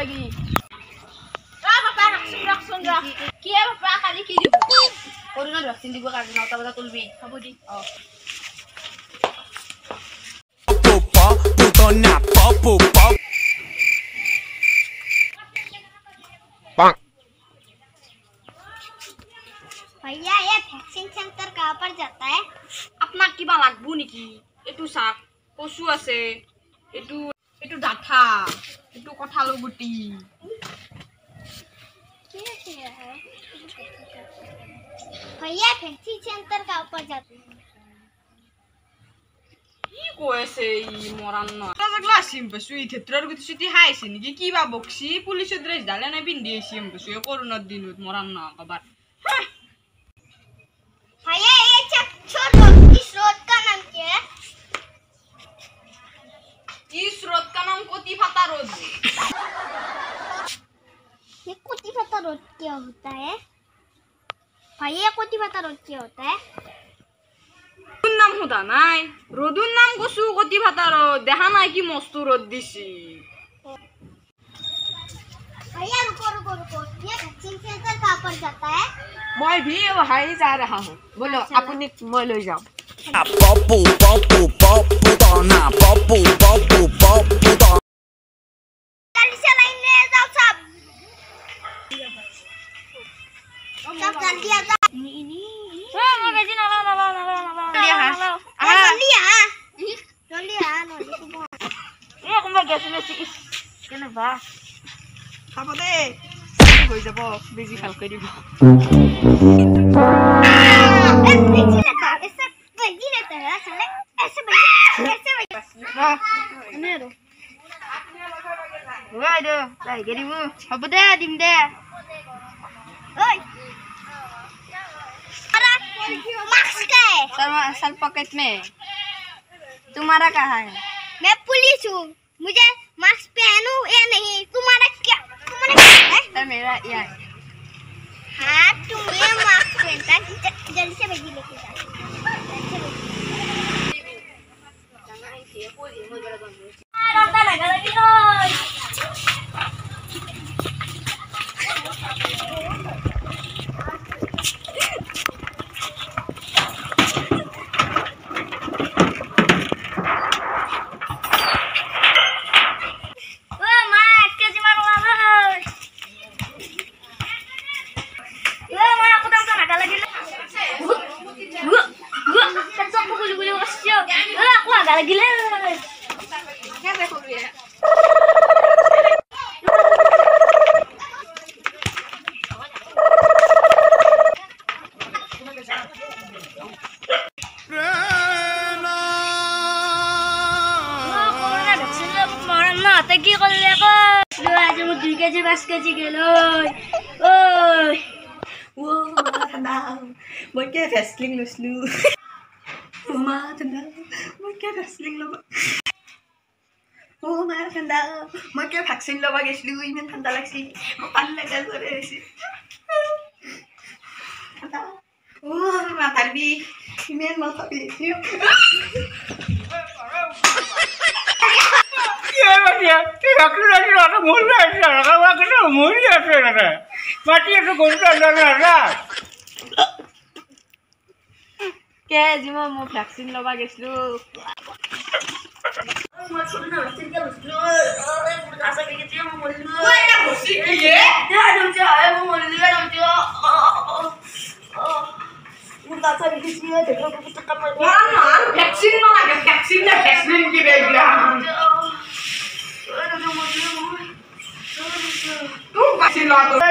লাগি বাবা রাখছুন কি বাবা কালি কি দিব করোনা ভ্যাকসিন দিব কাজ 9টা বাজা তুলবি হবো দি भैया ये वैक्सीन सेंटर कहाँ पर जाता है? আপনাক কিবা লাগবো নেকি এটু সাক পশু আছে এটু এটু ডাঠা এটু কঠালো গুটি भैया वैक्सीन सेंटर कहाँ पर जाता है? কি কইছে ই মরান না তাজগলা সিম পশু ই ক্ষেত্রর গুটি সুতি হাইছে নাকি কিবা বক্সি পুলিশের ড্রেস ডালে না বিন্দি সিম পশু করোনার দিনত মরান না কবার भैया ये छोड़ दो इस रोड का नाम क्या है? इस रोड का नाम कोती फता रोड ये कोटीफाता रोड क्या होता है? भैया कोटीफाता रोड क्या होता है? रोडुर नाम होता নাই रोडुर नाम কসু কোটি ফাতা রোড দেখা নাই কি মস্ত রোড দিছি भैया रुको रुको रुको ये वैक्सीन सेंटर कहाँ पर जाता है? मैं भी वहीं जा रहा हूँ बोलो अपनी मैं ले जाओ जल्दी से लाइन ले जाओ सब जल्दी आ जाओ magazine nala जल्दी आ ini aku magazine sih kenapa apa deh gue jabo busy hal ke dia ऐसे बगी रहता है साले ऐसे बगी ini रो wah aduh lagi gini bu apa deh dim deh ओए मास्क का है साल पॉकेट में तुम्हारा कहाँ है मैं पुलिस हूँ मुझे मास्क पहनूं या नहीं तुम्हारा क्या है तो मेरा ये हाँ तुम ये मास्क पहनता जल्दी से बगी लेके जा gila. Tagi kalau lepas, lu aja mau 2 kg 5 kg geloy. Oi, wow, tenang. Mau kayak wrestling lu. Mama tenang, mau kayak wrestling lu. Oh, mama tenang, mau kayak vaksin lu guys lu ini tanda lagi. Mau panah kan sore sih. Oh, mama tarbi, ini mau tapi. Ya, tidak kena ada mulia saja. Kalau kena mulia saja, mati itu gondang saja. Kayak cuma mau vaksin lo bagus lu. Mau vaksin kan lu. Asa kayak gitu mau lu. Wah, ya vaksin ya. Ya, dong cah, mau lu dong cah. Muka saya gitu ya, deh kalau kita kapan. Mana? Vaksin mana? Vaksinnya vaksin gitu ya. Tuh vaksin lo tuh.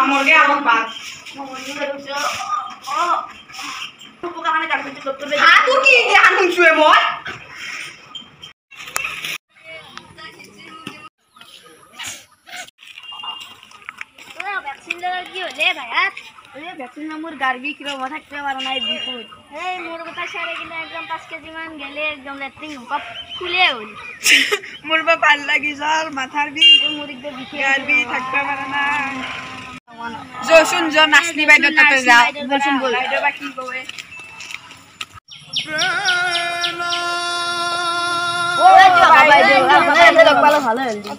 nomornya apa Pak? Nomornya aduh gini anu cuy mon. Vaccine लगी हो ले भाई यार अरे vaccine number गार्बी kilo माथा के वाला नाइ before A मोर बता सारे किलो एकदम 5 केजी मान गेले एकदम लेट्रिन कप खुले होल मोर बा पाल लगी सर माथार भी मोर एकदम बिखे गार्बी थक्का मारा ना जो सुन जो नाचनी बाइदो तते जा बोल सुन बोल बाइदो बाकी गोए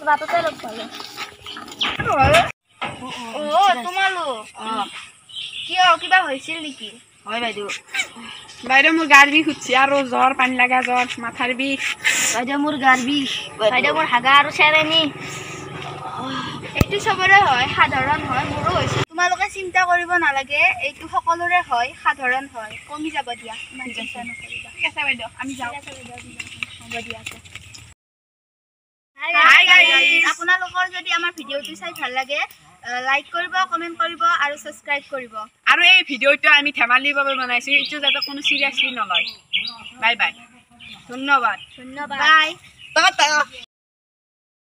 বাটতে লগ পালো তোমালোক কিয় কিবা হৈছিল নেকি হয় বাইদেউ বাইদেউ মোৰ গাৰ বিষ উঠছে আৰু জ্বৰ পানী লগা জ্বৰ মাথাৰ বিষ বাইদেউ মোৰ গাৰ বিষ বাইদেউ মোৰ হাগা আৰু চেৰেনি এইটো চবৰে হয় সাধাৰণ হয় মোৰো হৈছে তোমালোকে চিন্তা কৰিব নালাগে এইটো সকলোৰে হয় সাধাৰণ হয় কমি যাব দিয়া ইমান চিন্তা নকৰিবা ঠিক আছে বাইদেউ আমি যাওঁ হ'ব দিয়া Hi guys! আপোনালোকৰ যদি আমাৰ ভিডিঅ'টো চাই ভাল লাগে লাইক কৰিব কমেণ্ট কৰিব আৰু ছাবস্ক্ৰাইব কৰিব আৰু এই ভিডিঅ'টো আমি ধেমালিৰ বাবে বনাইছোঁ এইটো যাতে কোনো চিৰিয়াছলি নলয় বাই বাই ধন্যবাদ বাই টাটা